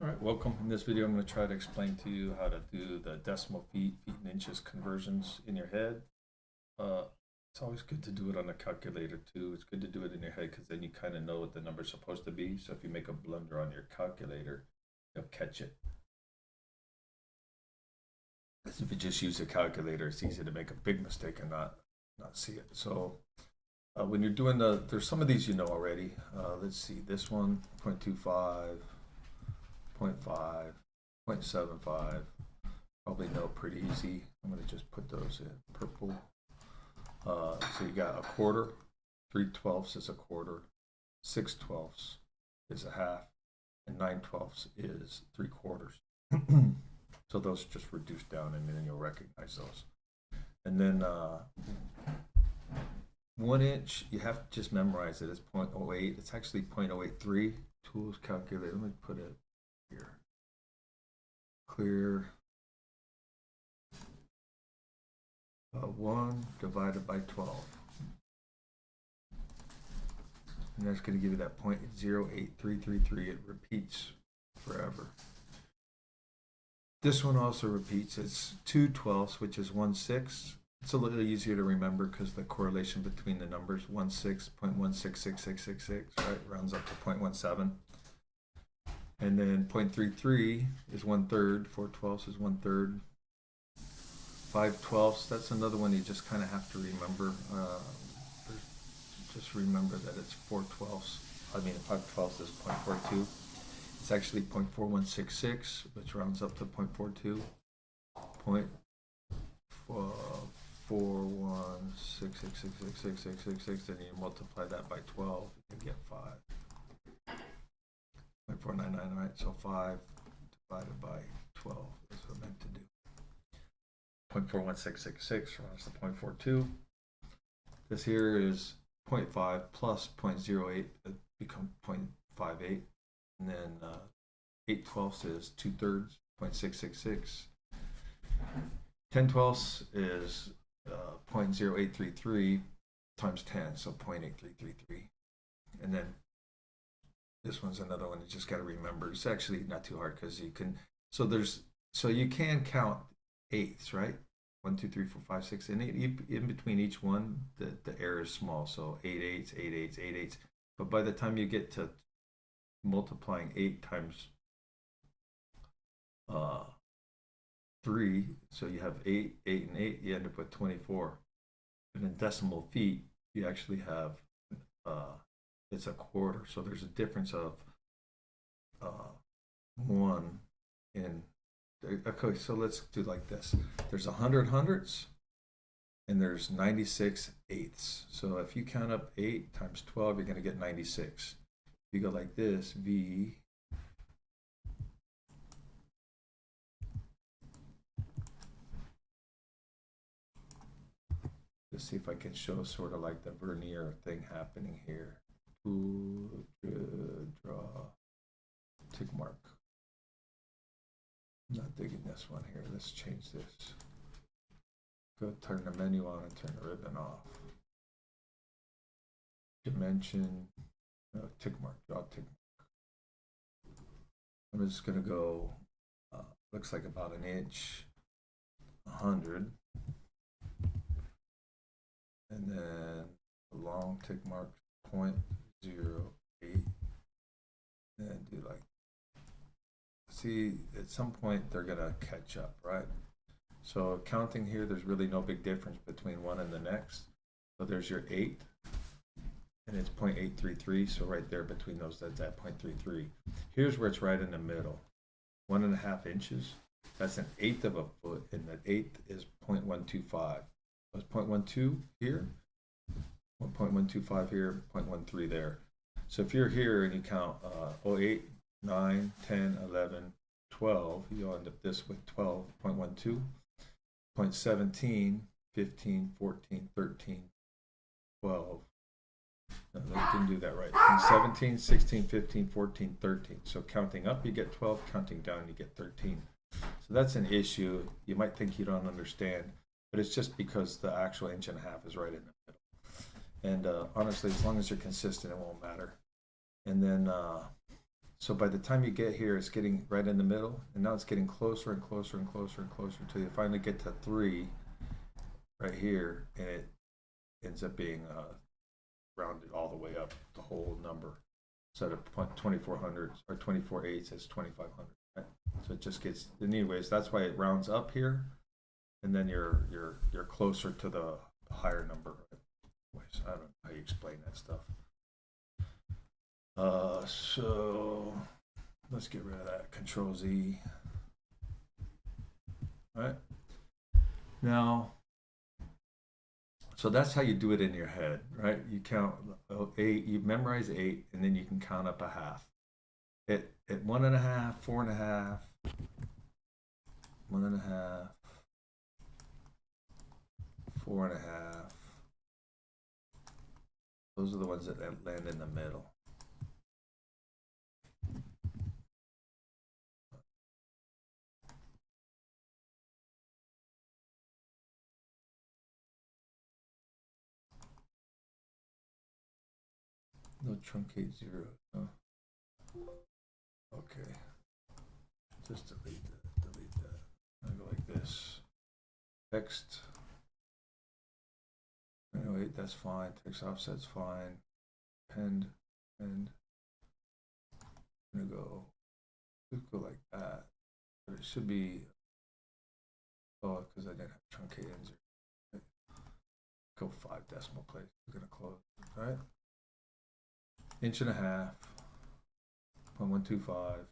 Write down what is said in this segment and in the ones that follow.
All right, welcome. In this video, I'm going to try to explain to you how to do the decimal feet and inches conversions in your head. It's always good to do it on a calculator too. It's good to do it in your head because then you kind of know what the number's supposed to be. So if you make a blunder on your calculator, you'll catch it. As if you just use a calculator, it's easy to make a big mistake and not see it. So when you're doing there's some of these you know already. Let's see, this one, 0.25. 0.5, 0.75, probably know pretty easy. I'm going to just put those in purple. So you got a quarter, 3/12 is a quarter, 6/12 is a half, and 9/12 is 3/4. So those just reduce down and then you'll recognize those. And then 1 inch, you have to just memorize it. It's 0.08. It's actually 0.083. Tools calculator. Let me put it here. Clear 1 divided by 12. And that's going to give you that 0.08333. It repeats forever. This one also repeats. It's 2/12, which is 1/6. It's a little easier to remember because the correlation between the numbers 1/6.1666666, right, rounds up to 0.17. And then 0.33 is 1/3, 4/12 is 1/3, 5/12, that's another one you just kind of have to remember. Just remember that it's 4/12. 5/12 is 0.42. It's actually 0.4166, which rounds up to 0.42. 0.41666666, and you multiply that by 12, you get 5. 0.499, right? So 5 divided by 12 is what I'm meant to do. 0.41666 runs to 0.42. This here is 0.5 plus 0.08, it becomes 0.58. And then 8/12 is 2/3, 0.666. 10/12 is 0.0833 times 10, so 0.8333. And then this one's another one you just got to remember. It's actually not too hard because you can. So you can count eighths, right? 1, 2, 3, 4, 5, 6, and 8. In between each one, the error is small. So 8/8, 8/8, 8/8. But by the time you get to multiplying 8 times 3, so you have 8, 8, and 8, you end up with 24. And in decimal feet, you actually have it's a quarter, so there's a difference of 1 in. Okay, so let's do like this. There's 100 hundredths, and there's 96 eighths. So if you count up 8 times 12, you're going to get 96. If you go like this, V. Let's see if I can show sort of like the vernier thing happening here. Draw tick mark. I'm not digging this one here. Let's change this. Go turn the menu on and turn the ribbon off. Dimension, tick mark, draw tick mark. I'm just going to go, looks like about 1 inch, 100. And then a long tick mark, 0.08, and do like, see, at some point they're gonna catch up, right? So counting here, there's really no big difference between one and the next. So there's your 8, and it's 0.833, so right there between those, that's at 0.33. Here's where it's right in the middle, 1.5 inches. That's 1/8 of a foot, and that 1/8 is 0.125. So it's 0.12 here, 1.125 here, 0.13 there. So if you're here and you count 08, 9, 10, 11, 12, you'll end up this with 12.12, 0.17, 15, 14, 13, 12. No, I didn't do that right. 17, 16, 15, 14, 13. So counting up, you get 12. Counting down, you get 13. So that's an issue. You might think you don't understand, but it's just because the actual 1.5 inches is right in the middle. And honestly, as long as you're consistent, it won't matter. And then, So by the time you get here, it's getting right in the middle, and now it's getting closer and closer and closer and closer until you finally get to 3 right here, and it ends up being rounded all the way up the whole number. Instead of 2400 or 24/8, it's 2500. Right? So it just gets. Anyways, that's why it rounds up here, and then you're closer to the higher number. Right? I don't know how you explain that stuff. So let's get rid of that. Control Z. All right. Now, so that's how you do it in your head, right? You count 8, you memorize 8, and then you can count up a half. At 1.5, 4.5, 1.5, 4.5. Those are the ones that land in the middle. No truncate 0. No. Okay. Just delete that. Delete that. I go like this. Text. 8, that's fine. Text offset's fine. Append. I'm gonna go. Let's go like that. But it should be. Oh, because I didn't have truncate in 0. Go 5 decimal place. We're gonna close. All right. 1.5 inches. 0.125.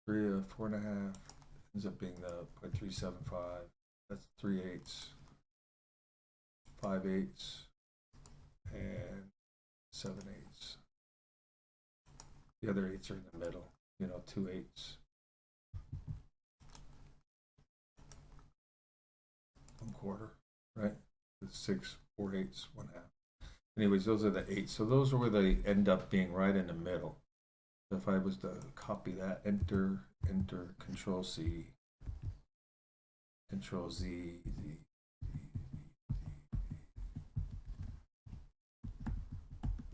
3 of 4.5 ends up being the 0.375. That's 3/8, 5/8, and 7/8. The other 8s are in the middle. 2/8. 1/4, right? 6, 4/8, 1/2. Anyways, those are the 8s. So those are where they end up being right in the middle. So if I was to copy that, enter, Control C, Control Z, Z.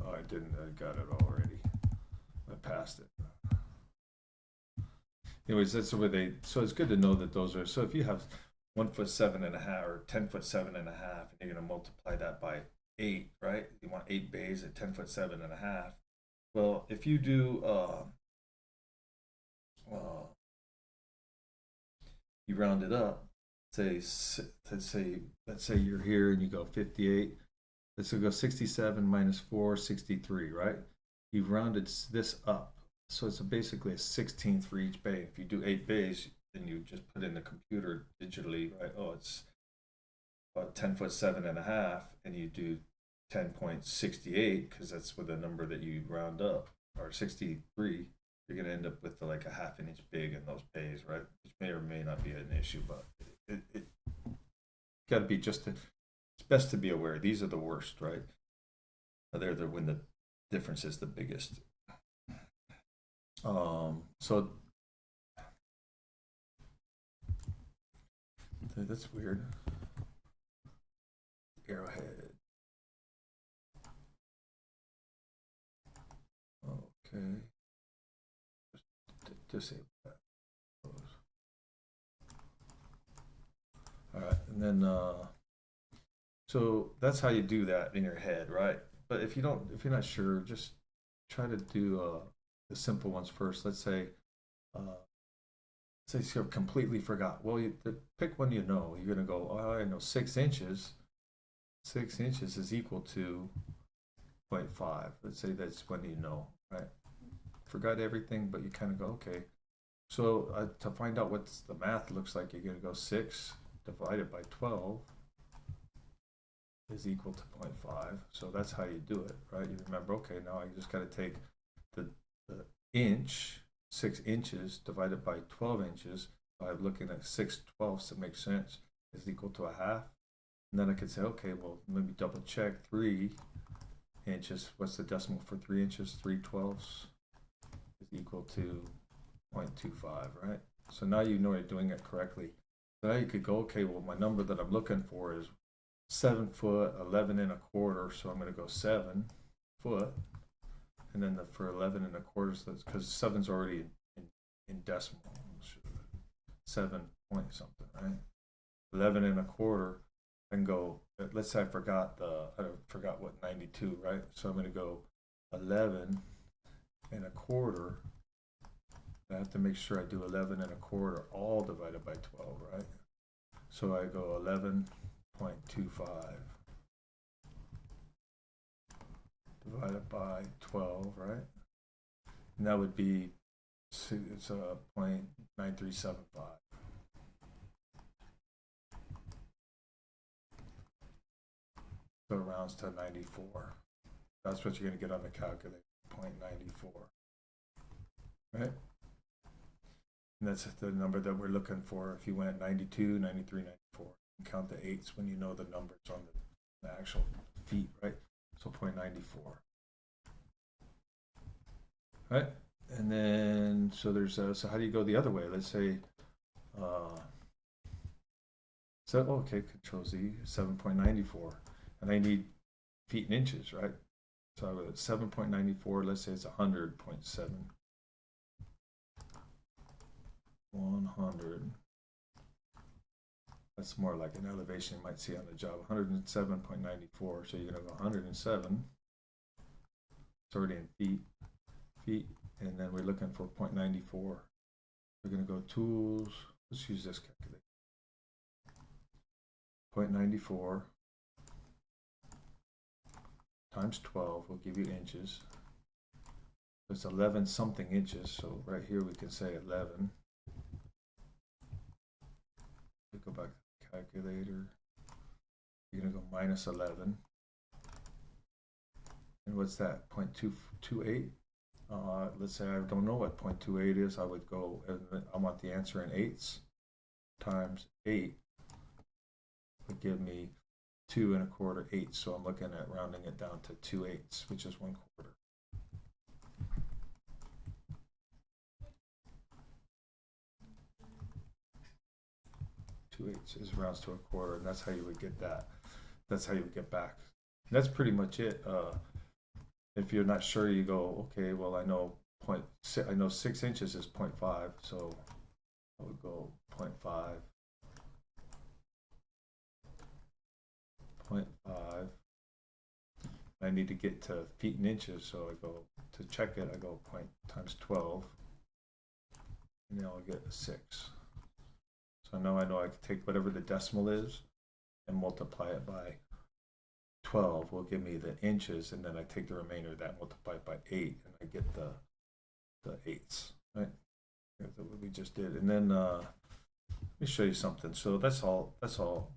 Oh, I didn't. I got it already. I passed it. Anyways, that's where they. So it's good to know that those are. So if you have 1'7.5" or 10'7.5", and you're going to multiply that by 8, right? You want 8 bays at 10'7.5". Well, if you do, you round it up. Let's say you're here and you go 58. Let's go 67 minus 4, 63, right? You've rounded this up. So it's basically a 16th for each bay. If you do 8 bays, then you just put in the computer digitally, right? Oh, it's 10'7.5", and you do 10.68 because that's with the number that you round up, or 63. You're going to end up with like a half an inch big in those bays, right? Which may or may not be an issue, but it got to be it's best to be aware. These are the worst, right? They're when the difference is the biggest. So that's weird. Arrowhead. Okay. Disable that. All right, and then so that's how you do that in your head, right? But if you're not sure, just try to do the simple ones first. Let's say you completely forgot. Well, pick one you know. You're gonna go. Oh, I know 6 inches. 6 inches is equal to 0.5. Let's say that's when you know, right? Forgot everything, but you kind of go, okay. So to find out what the math looks like, you're gonna go 6 divided by 12 is equal to 0.5. So that's how you do it, right? You remember, okay, now I just got to take the inch, 6 inches divided by 12 inches. By looking at 6/12 to make sense, is equal to a half. And then I could say, okay, well, let me double check. 3 inches, what's the decimal for 3 inches? 3/12 is equal to 0.25, right? So now you know you're doing it correctly. So now you could go, okay, well, my number that I'm looking for is 7 foot, 11 1/4. So I'm going to go 7 foot. and then for 11 and a quarter, so that's because 7's already in decimal, 7 point something, right? 11 and a quarter, and go, let's say I forgot what 92, right? So I'm going to go 11 and a quarter. I have to make sure I do 11 and a quarter all divided by 12, right? So I go 11.25 divided by 12, right? And that would be, it's a 0.9375. So it rounds to 94. That's what you're going to get on the calculator, 0.94, right? And that's the number that we're looking for if you went 92, 93, 94. And count the 8s when you know the numbers on the actual feet, right? So 0.94. Right? And then, so there's, so how do you go the other way? Let's say, okay, Control Z, 7.94. And I need feet and inches, right? So I would 7.94, let's say it's 100.7. 100. That's more like an elevation you might see on the job. 107.94. So you're going to go 107. It's already in feet. And then we're looking for 0.94. We're going to go tools. Let's use this calculator. 0.94 times 12 will give you inches. It's 11 something inches. So right here we can say 11. We go back to the calculator. You're going to go minus 11. And what's that? 0.228? Let's say I don't know what 0.28 is. I would go, I want the answer in 8s. Times 8 would give me 2 1/4 8. So I'm looking at rounding it down to 2 8s, which is 1/4. 2 8 is rounds to 1/4, and that's how you would get that. That's how you would get back. And that's pretty much it. If you're not sure, you go, okay, well, I know 6 inches is 0.5, so I would go 0.5, 0.5. I need to get to feet and inches, so I go to check it. I go point times 12, and then I'll get a 6. So now I know I can take whatever the decimal is and multiply it by 12 will give me the inches, and then I take the remainder of that, multiply it by 8, and I get the 8s, right? That's what we just did. And then let me show you something. So that's all,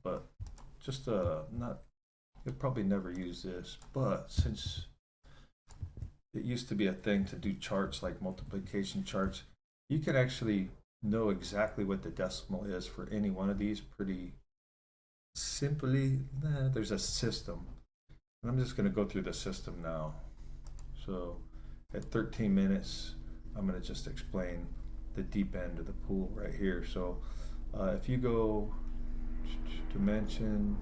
but just not, you'll probably never use this, but since it used to be a thing to do charts like multiplication charts, you can actually know exactly what the decimal is for any one of these pretty simply. There's a system. And I'm just going to go through the system now. So at 13 minutes, I'm going to just explain the deep end of the pool right here. So if you go dimension,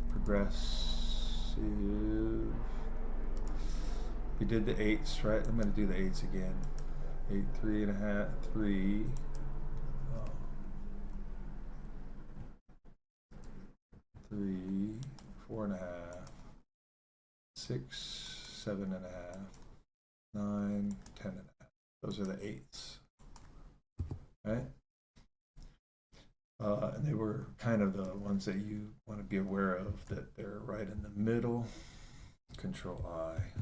progressive, we did the 8s, right? I'm going to do the 8s again. 8, 3 1/2, 3. 3, 4 1/2, 6, 7 1/2, 9, 10 1/2. Those are the 8s, right? And they were kind of the ones that you want to be aware of, that they're right in the middle. Control I.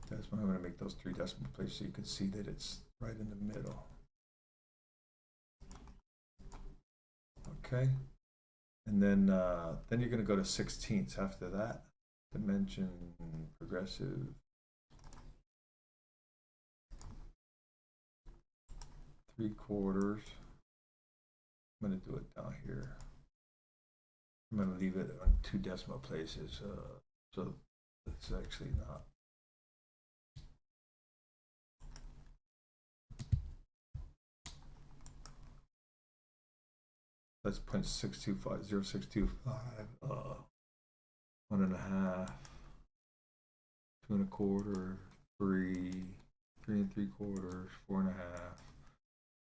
That's why I'm going to make those 3 decimal places so you can see that it's right in the middle. Okay. And then you're going to go to 16ths after that. Dimension, progressive. 3/4. I'm going to do it down here. I'm going to leave it on 2 decimal places, so it's actually not. That's 0.625, 0.625, 1 1/2. 2 1/4, 3, 3 3/4, 4 1/2,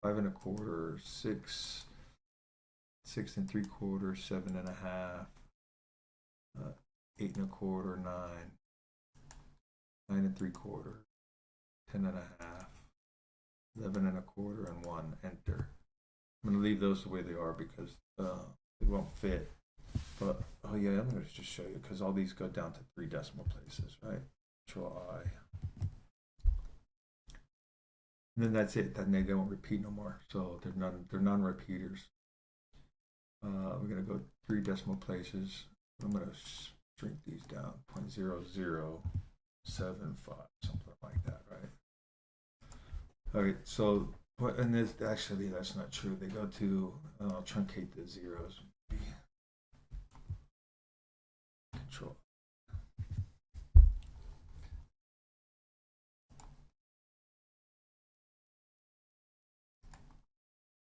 5 1/4, 6, 6 3/4, 7 1/2, 8 1/4, 9, 9 3/4, 10 1/2, 11 1/4, and 1. Enter. I'm going to leave those the way they are because it won't fit. But, oh yeah, I'm going to just show you because all these go down to 3 decimal places, right? Control I. And then that's it. Then they don't repeat no more. So they're non-repeaters. We're going to go 3 decimal places. I'm going to shrink these down, 0.0075, something like that, right? All right, so, and this, actually, that's not true. They go to, I'll truncate the zeros. Control.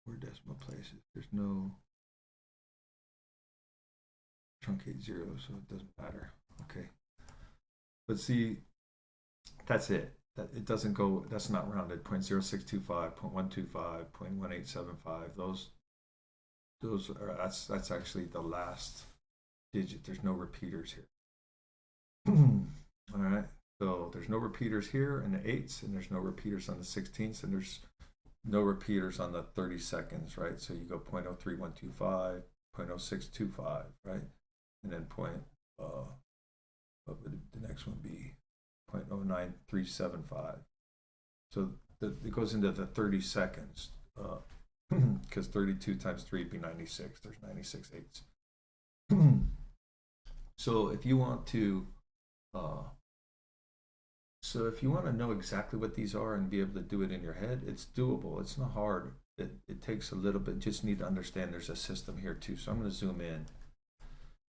Where decimal places? There's no truncate zeros, so it doesn't matter. Okay. But see, that's it. It doesn't go, that's not rounded. 0.0625, 0.125, 0.1875. Those are, that's actually the last digit. There's no repeaters here. All right. So there's no repeaters here in the 8s, and there's no repeaters on the 16ths, and there's no repeaters on the 30 seconds, right? So you go 0.03125, 0.0625, right? And then what would the next one be? 0.09375. So it goes into the 30 seconds because 32 times 3 would be 96. There's 96 eighths. So if you want to know exactly what these are and be able to do it in your head, it's doable. It's not hard. It takes a little bit. Just need to understand there's a system here too. So I'm going to zoom in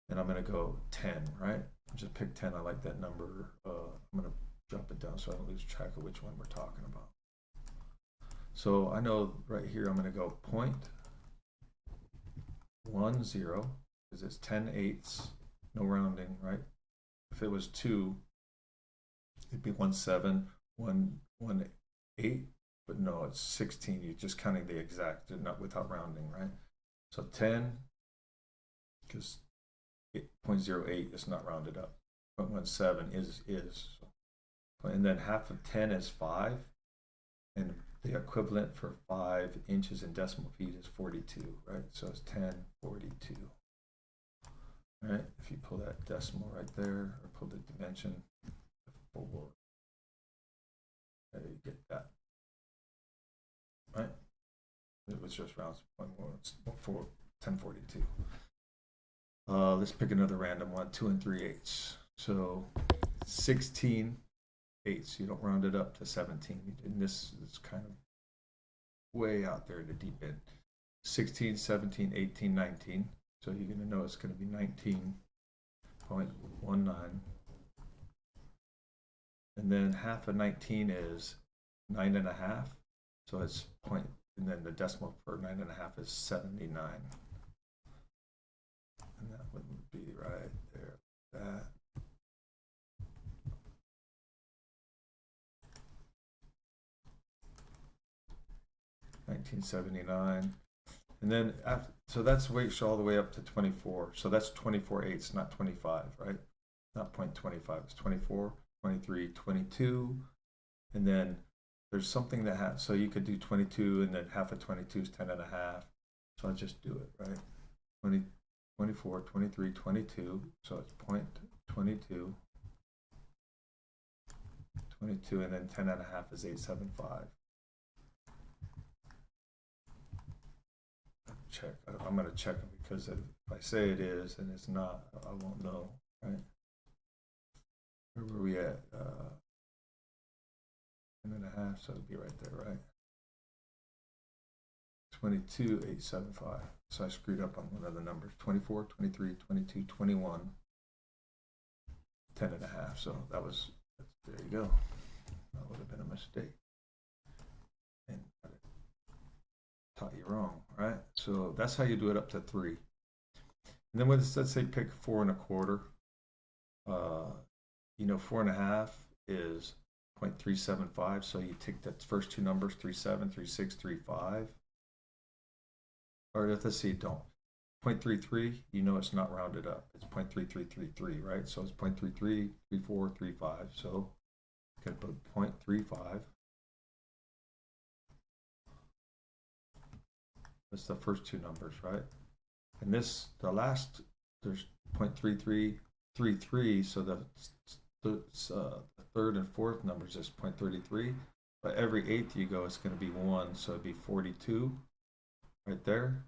and I'm going to go 10, right? Just pick 10. I like that number. I'm going to drop it down so I don't lose track of which one we're talking about. So I know right here I'm going to go 0.10 because it's 10 eighths, no rounding, right? If it was 2, it'd be 17, 118, but no, it's 16. You're just counting the exact, not without rounding, right? So 10, because 0.08 is not rounded up. 0.17 is. And then half of 10 is 5, and the equivalent for 5 inches in decimal feet is 42, right? So it's 1042. All right, if you pull that decimal right there, or pull the dimension forward, there you get that, right? It was just rounds 1042. Let's pick another random one, 2 3/8. So 16 eighths. You don't round it up to 17. And this is kind of way out there in the deep end. 16, 17, 18, 19. So you're going to know it's going to be 19.19. And then half of 19 is 9.5. So it's point, and then the decimal for 9.5 is 79. And that wouldn't be right there. That. $19.79, and then after, so that's weights all the way up to 24. So that's 24 eighths, not 25, right? Not 0.25. It's 24, 23, 22, and then there's something that has. So you could do 22, and then half of 22 is 10.5. So I'll just do it, right? 20, 24, 23, 22. So it's 0.22, 22, and then 10.5 is 875. Check. I'm going to check it because if I say it is and it's not, I won't know, right? Where were we at? 10.5, so it'd be right there, right? 22,875. So I screwed up on one of the numbers. 24, 23, 22, 21, 10.5. So that was, there you go. That would have been a mistake. And taught you wrong, right? So that's how you do it up to 3. And then let's say pick 4 1/4. 4.5 is 0.375. So you take the first two numbers, 37, 36, 35. Or let's see, don't. 0.33, you know it's not rounded up. It's 0.3333, right? So it's 0.33, 34, 35. So you can put 0.35. That's the first two numbers, right? And this, the last, there's 0.3333, so the third and fourth numbers is 0.33, but every eighth you go, it's going to be 1, so it'd be 42 right there.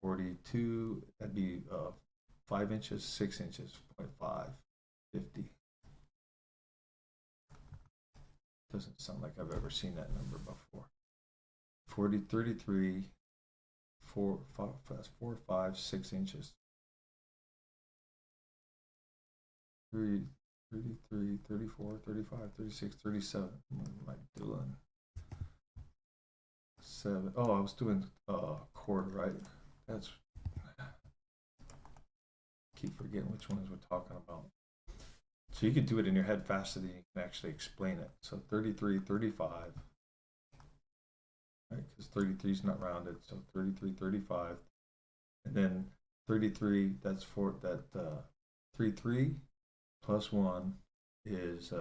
42, that'd be 5 inches, 6 inches, 0.5, 50. Doesn't sound like I've ever seen that number before. 40, 33, 4, 5, 6 inches. 33, 34, 35, 36, 37. What am I doing? 7. Oh, I was doing quarter, right? That's, keep forgetting which ones we're talking about. So you could do it in your head faster than you can actually explain it. So 33, 35, right? Because 33 is not rounded, so 33, 35, and then 33. That's for that 33 plus 1 is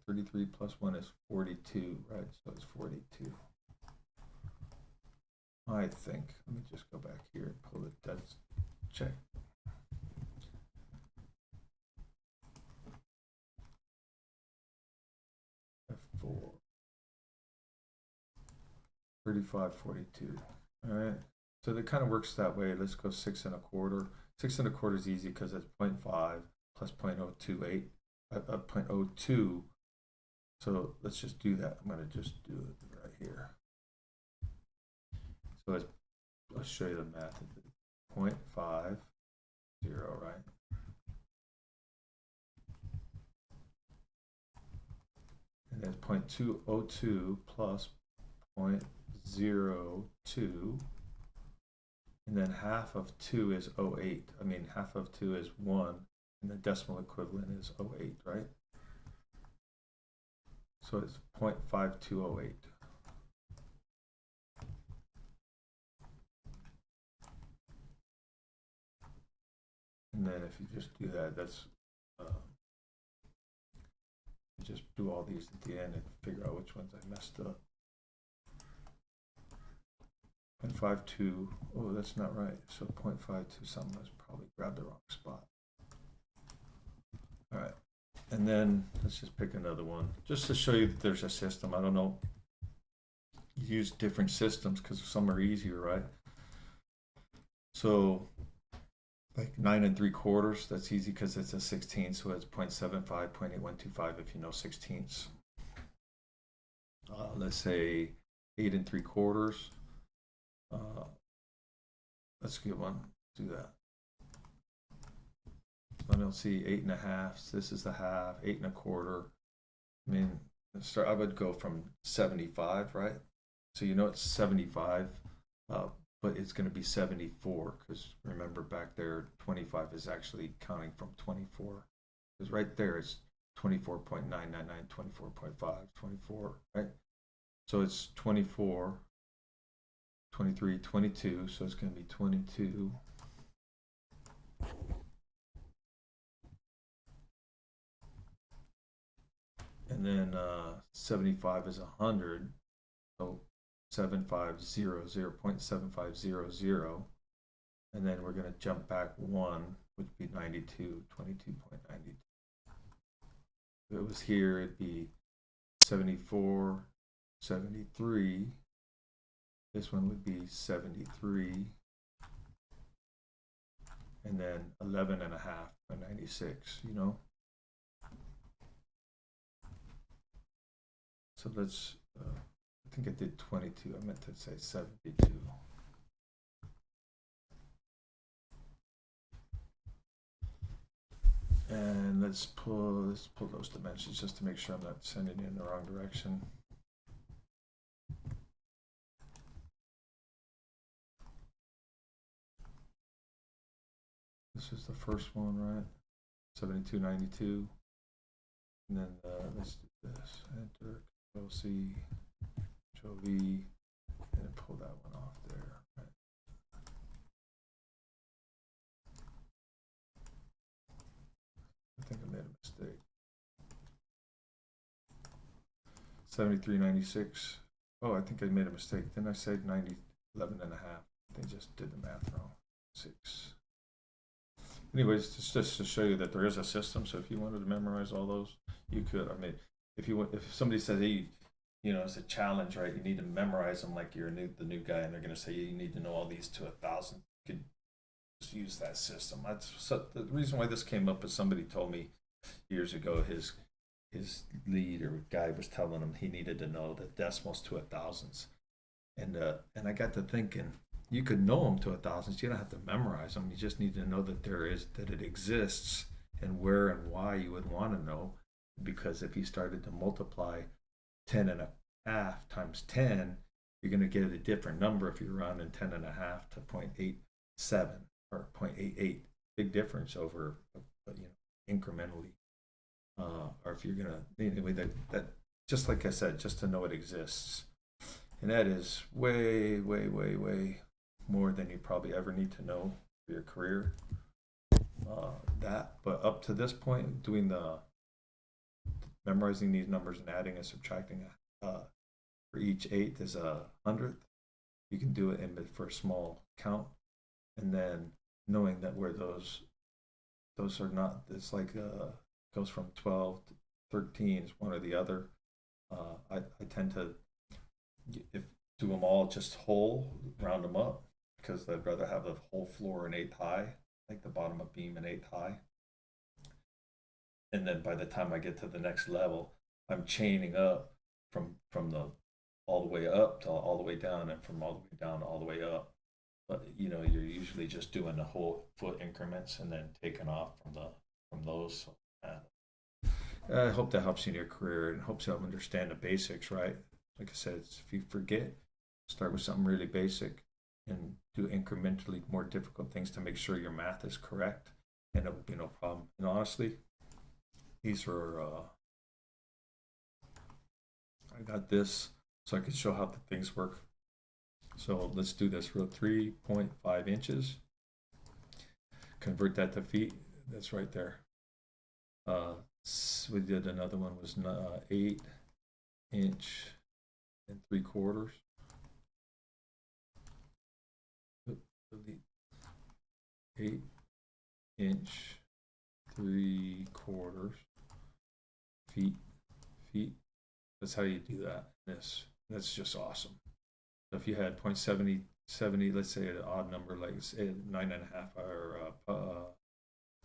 33 plus 1 is 42, right? So it's 42. I think. Let me just go back here and pull it. That's check. F4. 35, 42. All right. So that kind of works that way. Let's go 6 1/4. 6 1/4 is easy because it's 0.5 plus 0.028, 0.02. So let's just do that. I'm going to just do it right here. So I'll show you the math. 0.50, right? And then 0.202 plus 0.02. And then half of 2 is 0.08. I mean, half of 2 is 1. And the decimal equivalent is 0.08, right? So it's 0.5208. And then if you just do that, that's you just do all these at the end and figure out which ones I messed up. 0.52, oh, that's not right. So 0.52 something, I probably grabbed the wrong spot. All right, and then let's just pick another one just to show you that there's a system. I don't know, you use different systems because some are easier, right? So like 9 3/4, that's easy because it's a 16, so it's 0.75, 0.8125 if you know 16ths. Let's say 8 3/4. Let's get one, do that. I don't see 8 1/2. This is the half, 8 1/4. I mean, I would go from 75, right? So you know it's 75, but it's going to be 74 because remember back there, 25 is actually counting from 24. Because right there it's 24.999, 24.5, 24, right? So it's 24, 23, 22, so it's going to be 22. And then 75 is 100, so 7500, 0.7500. And then we're going to jump back 1, which would be 92, 22.92. If it was here, it'd be 74, 73. This one would be 73. And then 11 1/2 by 96, you know? So let's, I think I did 22. I meant to say 72. And let's pull those dimensions just to make sure I'm not sending it in the wrong direction. This is the first one, right? 72, 92. And then let's do this, enter, Control C, Control V, and then pull that one off there. Right. I think I made a mistake. 7396. Oh, I think I made a mistake. Then I said 90, 11 and a half. They just did the math wrong. 6. Anyways, it's just to show you that there is a system. So if you wanted to memorize all those, you could. I mean, if somebody says, hey, you know, it's a challenge, right? You need to memorize them like you're the new guy, and they're going to say you need to know all these to 1,000. You could just use that system. The reason why this came up is somebody told me years ago his lead or guy was telling him he needed to know the decimals to 1,000s, and I got to thinking, you could know them to 1,000s. You don't have to memorize them. You just need to know that it exists, and where and why you would want to know. Because if you started to multiply 10 and a half times 10, you're going to get a different number if you're rounding 10 and a half to 0.87 or 0.88. Big difference over, incrementally. Or if you're going to, anyway, that just like I said, just to know it exists. And that is way, way, way, way more than you probably ever need to know for your career. But up to this point, doing memorizing these numbers and adding and subtracting for each eighth is a hundredth. You can do it for a small count, and then knowing that where those are not, it's like goes from 12 to 13 is one or the other. I tend to do them all just whole, round them up, because I'd rather have the whole floor an eighth high, like the bottom of beam an eighth high. And then by the time I get to the next level, I'm chaining up from the all the way up to all the way down, and from all the way down to all the way up. But you're usually just doing the whole foot increments and then taking off from those. I hope that helps you in your career and helps you understand the basics, right? Like I said, if you forget, start with something really basic and do incrementally more difficult things to make sure your math is correct, and it would be no problem. And honestly, these are, I got this so I can show how the things work. So let's do this real 3.5 inches. Convert that to feet. That's right there. We did another one was 8 inch and 3/4. 8 inch 3/4 feet. That's how you do that. That's just awesome. So if you had 0.70, let's say an odd number like 9.5 or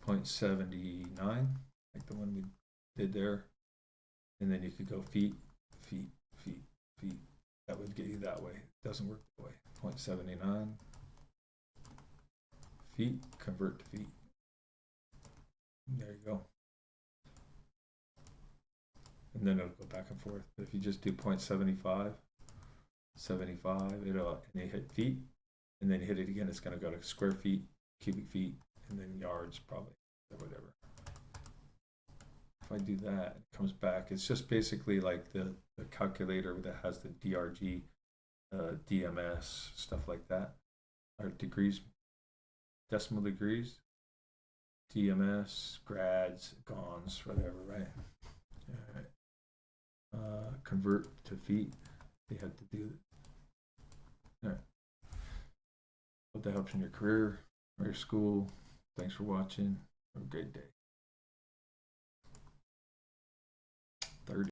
0.79, like the one we did there, and then you could go feet. That would get you that way. It doesn't work that way. 0.79 feet, convert to feet. There you go. And then it'll go back and forth. But if you just do 0.75, 75, and you hit feet, and then you hit it again, it's going to go to square feet, cubic feet, and then yards probably, or whatever. If I do that, it comes back. It's just basically like the calculator that has the DRG, DMS, stuff like that, or degrees, decimal degrees, DMS, grads, GONS, whatever, right? All right. Convert to feet. They had to do it. All right. Hope that helps in your career or your school. Thanks for watching. Have a great day.